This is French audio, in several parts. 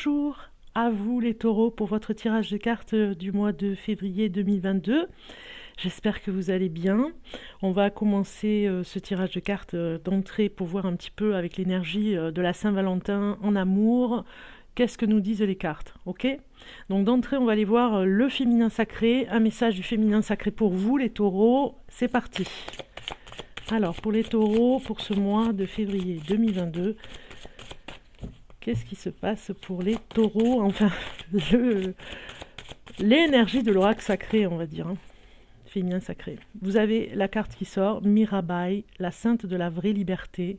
Bonjour à vous les taureaux pour votre tirage de cartes du mois de février 2022. J'espère que vous allez bien. On va commencer ce tirage de cartes d'entrée pour voir un petit peu avec l'énergie de la Saint-Valentin en amour. Qu'est-ce que nous disent les cartes, ok? Donc d'entrée, on va aller voir le féminin sacré, un message du féminin sacré pour vous les taureaux. C'est parti. Alors pour les taureaux, pour ce mois de février 2022, qu'est-ce qui se passe pour les taureaux? Enfin, l'énergie de l'oracle sacré, on va dire, hein. Féminin sacré. Vous avez la carte qui sort, Mirabai, la sainte de la vraie liberté.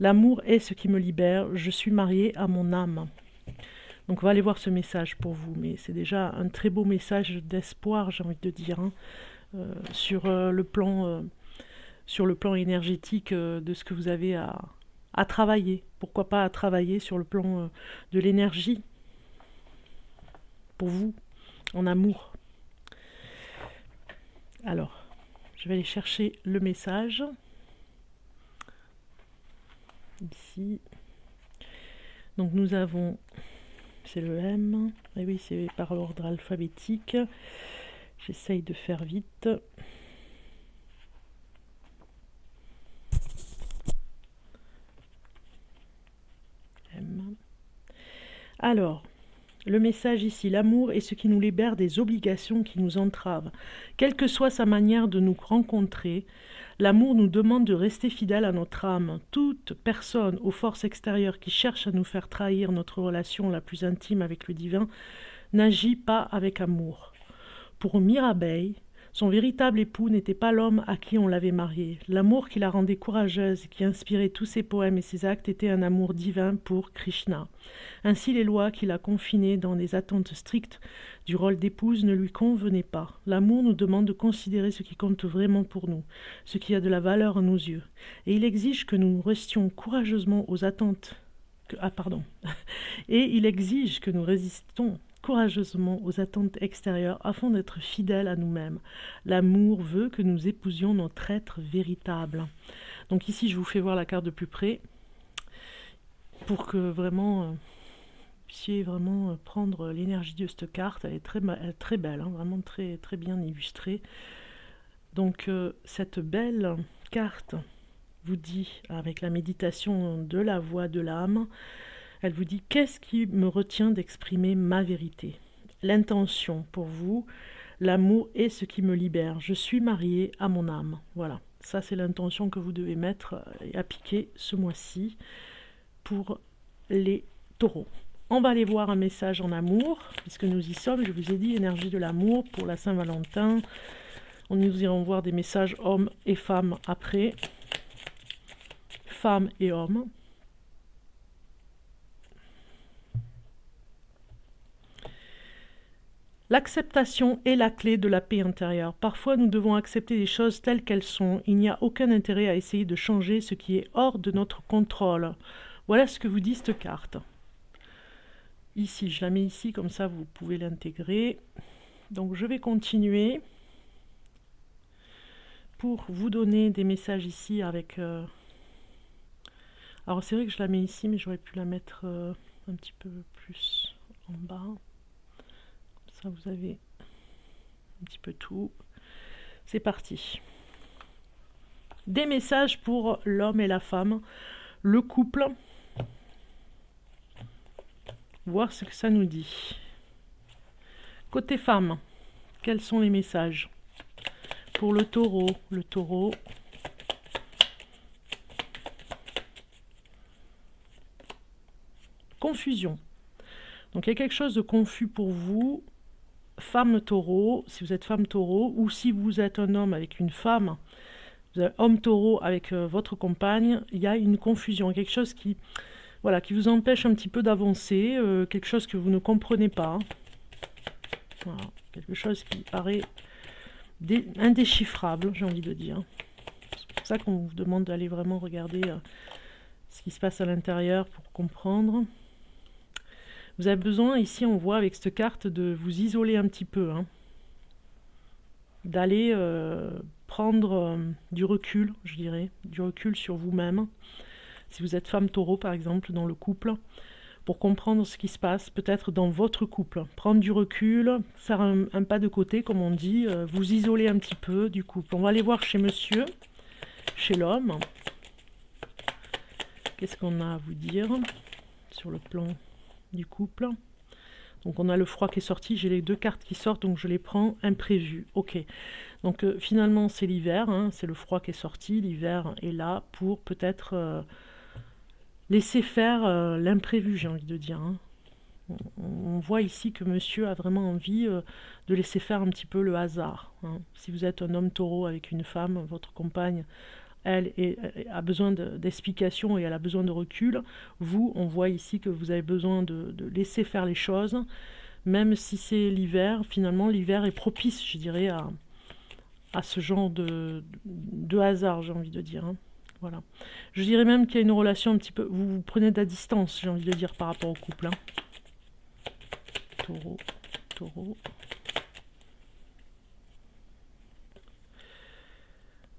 L'amour est ce qui me libère, je suis mariée à mon âme. Donc on va aller voir ce message pour vous, mais c'est déjà un très beau message d'espoir, j'ai envie de dire, hein, sur le plan énergétique de ce que vous avez à travailler. Pourquoi pas à travailler sur le plan de l'énergie pour vous, en amour. Alors, je vais aller chercher le message. Ici. Donc nous avons, c'est le M. Et oui, c'est par ordre alphabétique. J'essaye de faire vite. M. Alors, le message ici, l'amour est ce qui nous libère des obligations qui nous entravent. Quelle que soit sa manière de nous rencontrer, l'amour nous demande de rester fidèle à notre âme. Toute personne aux forces extérieures qui cherche à nous faire trahir notre relation la plus intime avec le divin n'agit pas avec amour. Pour Mirabai, son véritable époux n'était pas l'homme à qui on l'avait mariée. L'amour qui la rendait courageuse et qui inspirait tous ses poèmes et ses actes était un amour divin pour Krishna. Ainsi, les lois qui la confinaient dans des attentes strictes du rôle d'épouse ne lui convenaient pas. L'amour nous demande de considérer ce qui compte vraiment pour nous, ce qui a de la valeur à nos yeux. Et il exige que nous restions courageusement aux attentes... Et il exige que nous résistons courageusement aux attentes extérieures afin d'être fidèles à nous-mêmes. L'amour veut que nous épousions notre être véritable. Donc ici, je vous fais voir la carte de plus près pour que vraiment vous puissiez vraiment prendre l'énergie de cette carte. Elle est très belle, hein, vraiment très, très bien illustrée. Donc cette belle carte vous dit, avec la méditation de la voix de l'âme, elle vous dit « Qu'est-ce qui me retient d'exprimer ma vérité ?» L'intention pour vous, l'amour est ce qui me libère. Je suis mariée à mon âme. Voilà, ça c'est l'intention que vous devez mettre et appliquer ce mois-ci pour les taureaux. On va aller voir un message en amour, puisque nous y sommes. Je vous ai dit, énergie de l'amour pour la Saint-Valentin. Nous irons voir des messages hommes et femmes après. Femmes et hommes. L'acceptation est la clé de la paix intérieure. Parfois, nous devons accepter les choses telles qu'elles sont. Il n'y a aucun intérêt à essayer de changer ce qui est hors de notre contrôle. Voilà ce que vous dit cette carte. Ici, je la mets ici, comme ça vous pouvez l'intégrer. Donc je vais continuer pour vous donner des messages ici avec... Alors c'est vrai que je la mets ici, mais j'aurais pu la mettre un petit peu plus en bas. Ça, vous avez un petit peu tout. C'est parti. Des messages pour l'homme et la femme, le couple. Voir ce que ça nous dit. Côté femme, quels sont les messages? Pour le taureau, confusion. Donc il y a quelque chose de confus pour vous. Femme taureau, si vous êtes femme taureau, ou si vous êtes un homme avec une femme, vous êtes homme taureau avec votre compagne, il y a une confusion, quelque chose qui vous empêche un petit peu d'avancer, quelque chose que vous ne comprenez pas. Voilà, quelque chose qui paraît indéchiffrable, j'ai envie de dire. C'est pour ça qu'on vous demande d'aller vraiment regarder ce qui se passe à l'intérieur pour comprendre. Vous avez besoin, ici on voit avec cette carte, de vous isoler un petit peu, hein. D'aller prendre du recul, je dirais, du recul sur vous-même. Si vous êtes femme taureau par exemple dans le couple, pour comprendre ce qui se passe, peut-être dans votre couple. Prendre du recul, faire un pas de côté, comme on dit, vous isoler un petit peu du couple. On va aller voir chez monsieur, chez l'homme. Qu'est-ce qu'on a à vous dire sur le plan du couple? Donc on a le froid qui est sorti, j'ai les deux cartes qui sortent, donc je les prends imprévues. Ok, donc finalement c'est l'hiver, hein, c'est le froid qui est sorti, l'hiver est là pour peut-être laisser faire l'imprévu, j'ai envie de dire. Hein. On voit ici que monsieur a vraiment envie de laisser faire un petit peu le hasard. Hein. Si vous êtes un homme taureau avec une femme, votre compagne, elle a besoin d'explications et elle a besoin de recul. Vous, on voit ici que vous avez besoin de laisser faire les choses, même si c'est l'hiver. Finalement, l'hiver est propice, je dirais, à ce genre de hasard, j'ai envie de dire. Hein. Voilà. Je dirais même qu'il y a une relation un petit peu... Vous prenez de la distance, j'ai envie de dire, par rapport au couple. Hein. Taureau, taureau...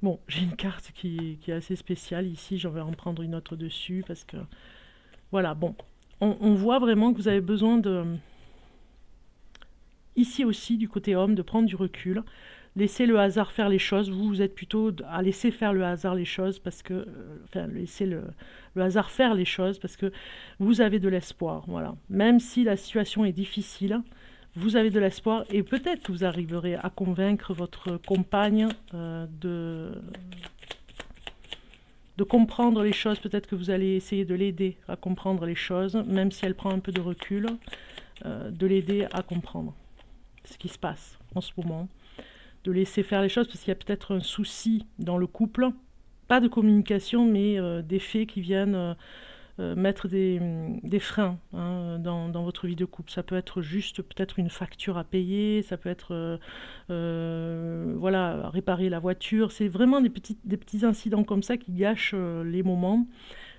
Bon, j'ai une carte qui est assez spéciale ici, j'en vais en prendre une autre dessus parce que... Voilà, bon, on voit vraiment que vous avez besoin de... Ici aussi, du côté homme, de prendre du recul, laisser le hasard faire les choses. Vous êtes plutôt à laisser faire le hasard les choses parce que... enfin, laisser le hasard faire les choses parce que vous avez de l'espoir, voilà. Même si la situation est difficile... Vous avez de l'espoir et peut-être que vous arriverez à convaincre votre compagne de comprendre les choses. Peut-être que vous allez essayer de l'aider à comprendre les choses, même si elle prend un peu de recul, de l'aider à comprendre ce qui se passe en ce moment. De laisser faire les choses parce qu'il y a peut-être un souci dans le couple. Pas de communication, mais des faits qui viennent... mettre des freins hein, dans votre vie de couple. Ça peut être juste peut-être une facture à payer, ça peut être voilà, réparer la voiture. C'est vraiment des petits incidents comme ça qui gâchent les moments.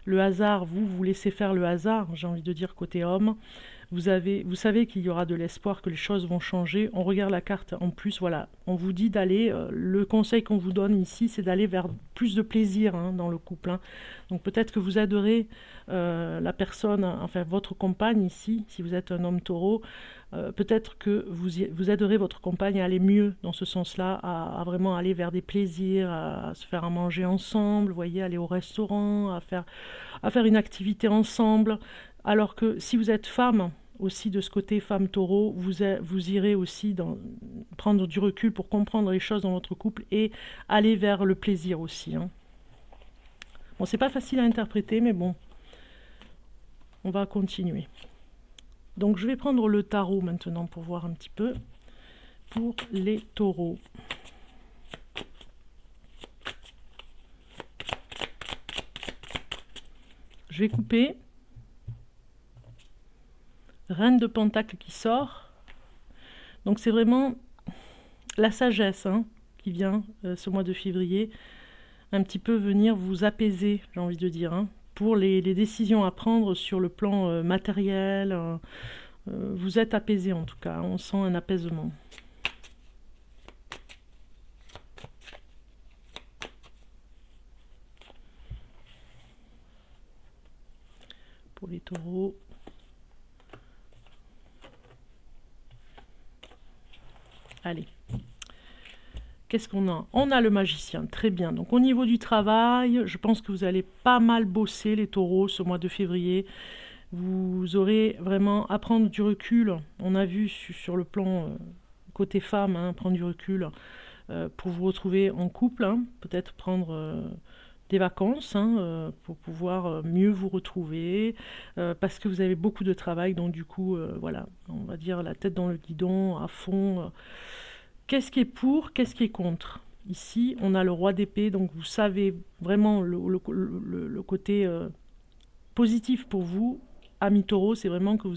Le hasard, vous laissez faire le hasard, j'ai envie de dire côté homme. Vous savez qu'il y aura de l'espoir, que les choses vont changer. On regarde la carte en plus, voilà. On vous dit d'aller, le conseil qu'on vous donne ici, c'est d'aller vers plus de plaisir hein, dans le couple. Hein. Donc peut-être que vous aiderez la personne, enfin votre compagne ici, si vous êtes un homme taureau, peut-être que vous aiderez votre compagne à aller mieux dans ce sens-là, à vraiment aller vers des plaisirs, à se faire à manger ensemble, vous voyez, aller au restaurant, à faire une activité ensemble. Alors que si vous êtes femme, aussi de ce côté femme taureau, vous irez aussi prendre du recul pour comprendre les choses dans votre couple et aller vers le plaisir aussi. Hein. Bon, c'est pas facile à interpréter, mais bon, on va continuer. Donc je vais prendre le tarot maintenant pour voir un petit peu pour les taureaux. Je vais couper. Reine de Pentacle qui sort. Donc c'est vraiment la sagesse hein, qui vient ce mois de février un petit peu venir vous apaiser, j'ai envie de dire, hein, pour les décisions à prendre sur le plan matériel. Vous êtes apaisé en tout cas, on sent un apaisement. Pour les taureaux. Allez, qu'est-ce qu'on a? On a le magicien, très bien. Donc au niveau du travail, je pense que vous allez pas mal bosser les taureaux ce mois de février. Vous aurez vraiment à prendre du recul. On a vu sur le plan côté femme, hein, prendre du recul pour vous retrouver en couple. Hein, peut-être prendre des vacances hein, pour pouvoir mieux vous retrouver parce que vous avez beaucoup de travail. Donc du coup, voilà, on va dire la tête dans le guidon, à fond. Qu'est-ce qui est pour, qu'est-ce qui est contre? Ici, on a le roi d'épée, donc vous savez vraiment le côté positif pour vous, ami taureau, c'est vraiment que vous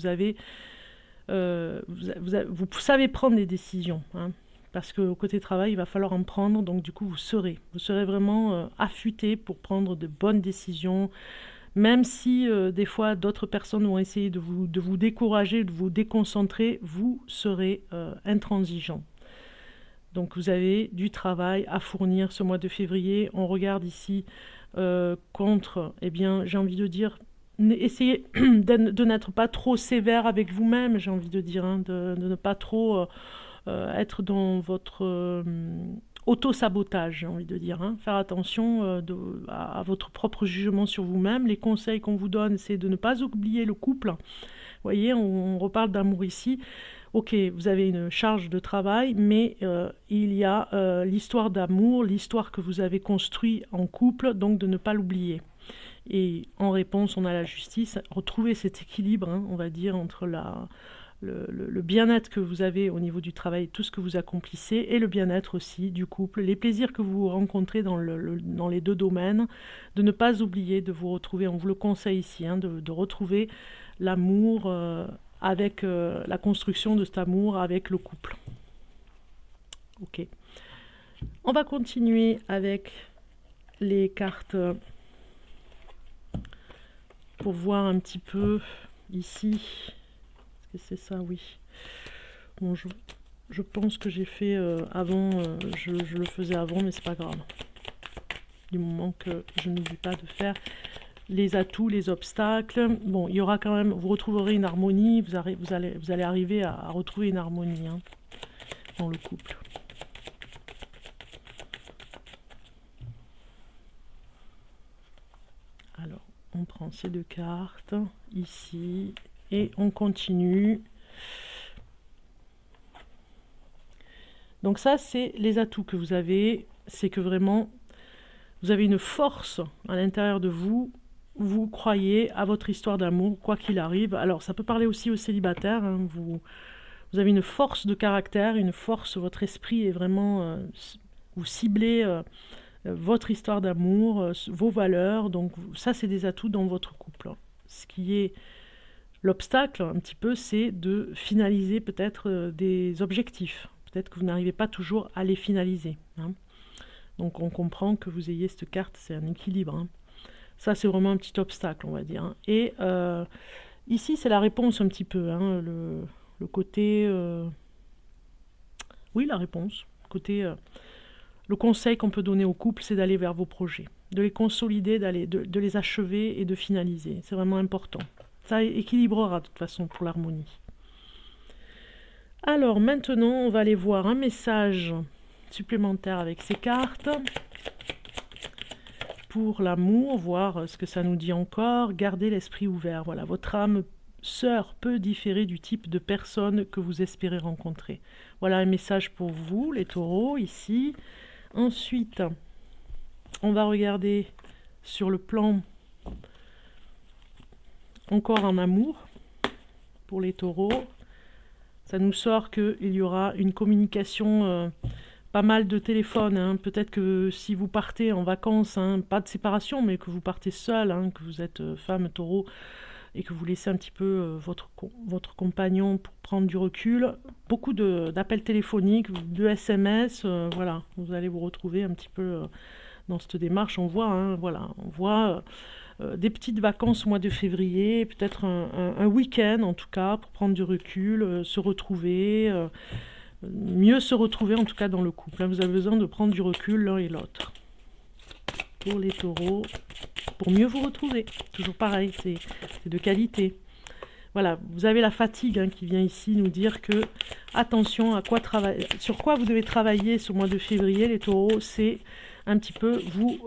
savez prendre des décisions. Hein, parce qu'au côté travail, il va falloir en prendre, donc du coup, vous serez vraiment affûté pour prendre de bonnes décisions, même si des fois, d'autres personnes vont essayer de vous décourager, de vous déconcentrer, vous serez intransigeant. Donc vous avez du travail à fournir ce mois de février. On regarde ici contre, eh bien j'ai envie de dire, essayez de n'être pas trop sévère avec vous-même, j'ai envie de dire, hein, de ne pas trop être dans votre auto-sabotage, j'ai envie de dire. Hein. Faire attention à votre propre jugement sur vous-même. Les conseils qu'on vous donne, c'est de ne pas oublier le couple. Vous voyez, on reparle d'amour ici. Ok, vous avez une charge de travail, mais il y a l'histoire d'amour, l'histoire que vous avez construite en couple, donc de ne pas l'oublier. Et en réponse, on a la justice. Retrouver cet équilibre, hein, on va dire, entre le bien-être que vous avez au niveau du travail, tout ce que vous accomplissez, et le bien-être aussi du couple, les plaisirs que vous rencontrez dans les deux domaines, de ne pas oublier de vous retrouver, on vous le conseille ici, hein, de retrouver l'amour avec la construction de cet amour avec le couple. Ok. On va continuer avec les cartes pour voir un petit peu ici. Est-ce que c'est ça? Oui. Bon, je pense que j'ai fait avant, je le faisais avant, mais c'est pas grave. Du moment que je n'oublie pas de faire les atouts, les obstacles. Bon, il y aura quand même, vous retrouverez une harmonie, vous allez arriver à retrouver une harmonie, hein, dans le couple. Alors, on prend ces deux cartes, ici, et on continue. Donc ça, c'est les atouts que vous avez, c'est que vraiment, vous avez une force à l'intérieur de vous, vous croyez à votre histoire d'amour, quoi qu'il arrive. Alors, ça peut parler aussi aux célibataires, hein, vous avez une force de caractère, une force, votre esprit est vraiment, vous ciblez votre histoire d'amour, vos valeurs, donc ça, c'est des atouts dans votre couple. Ce qui est l'obstacle, un petit peu, c'est de finaliser peut-être des objectifs. Peut-être que vous n'arrivez pas toujours à les finaliser. Hein. Donc on comprend que vous ayez cette carte, c'est un équilibre. Hein. Ça, c'est vraiment un petit obstacle, on va dire. Hein. Et ici, c'est la réponse un petit peu. Hein, le côté... oui, la réponse. Côté, le conseil qu'on peut donner au couple, c'est d'aller vers vos projets. De les consolider, de les achever et de finaliser. C'est vraiment important. Ça équilibrera de toute façon pour l'harmonie. Alors maintenant, on va aller voir un message supplémentaire avec ces cartes. Pour l'amour, voir ce que ça nous dit encore. Gardez l'esprit ouvert. Voilà, votre âme sœur peut différer du type de personne que vous espérez rencontrer. Voilà un message pour vous, les taureaux, ici. Ensuite, on va regarder sur le plan encore en amour pour les taureaux. Ça nous sort qu'il y aura une communication, pas mal de téléphones. Hein. Peut-être que si vous partez en vacances, hein, pas de séparation, mais que vous partez seul, hein, que vous êtes femme taureau, et que vous laissez un petit peu votre compagnon pour prendre du recul. Beaucoup d'appels téléphoniques, de SMS, voilà. Vous allez vous retrouver un petit peu dans cette démarche. On voit, hein, voilà, on voit... des petites vacances au mois de février, peut-être un week-end en tout cas, pour prendre du recul, se retrouver, mieux se retrouver en tout cas dans le couple. Là, vous avez besoin de prendre du recul l'un et l'autre. Pour les taureaux, pour mieux vous retrouver. Toujours pareil, c'est de qualité. Voilà, vous avez la fatigue hein, qui vient ici nous dire que, attention, sur quoi vous devez travailler ce mois de février, les taureaux, c'est un petit peu vous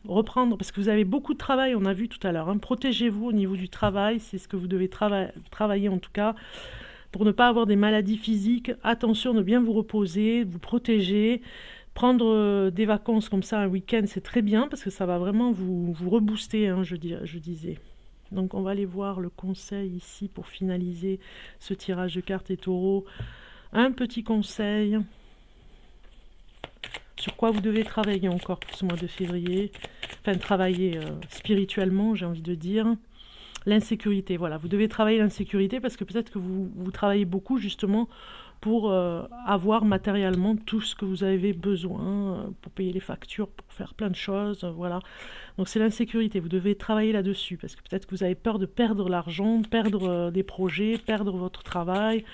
reprendre, parce que vous avez beaucoup de travail, on a vu tout à l'heure. Hein. Protégez-vous au niveau du travail, c'est ce que vous devez travailler en tout cas, pour ne pas avoir des maladies physiques. Attention de bien vous reposer, vous protéger. Prendre des vacances comme ça, un week-end, c'est très bien, parce que ça va vraiment vous rebooster, hein, je disais. Donc on va aller voir le conseil ici pour finaliser ce tirage de cartes et taureaux. Un petit conseil. Sur quoi vous devez travailler encore pour ce mois de février. Enfin, travailler spirituellement, j'ai envie de dire. L'insécurité, voilà. Vous devez travailler l'insécurité parce que peut-être que vous travaillez beaucoup justement pour avoir matériellement tout ce que vous avez besoin, pour payer les factures, pour faire plein de choses, voilà. Donc c'est l'insécurité, vous devez travailler là-dessus, parce que peut-être que vous avez peur de perdre l'argent, perdre des projets, perdre votre travail.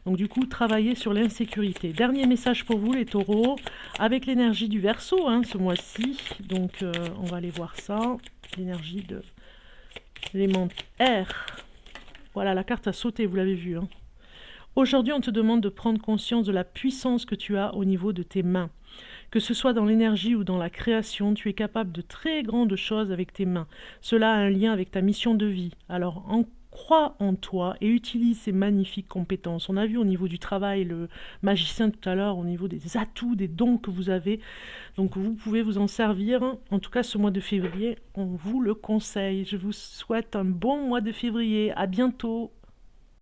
Donc du coup, travaillez sur l'insécurité. Dernier message pour vous, les taureaux, avec l'énergie du Verseau, hein, ce mois-ci. Donc on va aller voir ça, l'énergie L'élément air. Voilà, la carte a sauté, vous l'avez vu. Hein. Aujourd'hui, on te demande de prendre conscience de la puissance que tu as au niveau de tes mains. Que ce soit dans l'énergie ou dans la création, tu es capable de très grandes choses avec tes mains. Cela a un lien avec ta mission de vie. Alors, crois en toi et utilise ces magnifiques compétences. On a vu au niveau du travail le magicien tout à l'heure, au niveau des atouts, des dons que vous avez. Donc vous pouvez vous en servir. En tout cas, ce mois de février, on vous le conseille. Je vous souhaite un bon mois de février. À bientôt.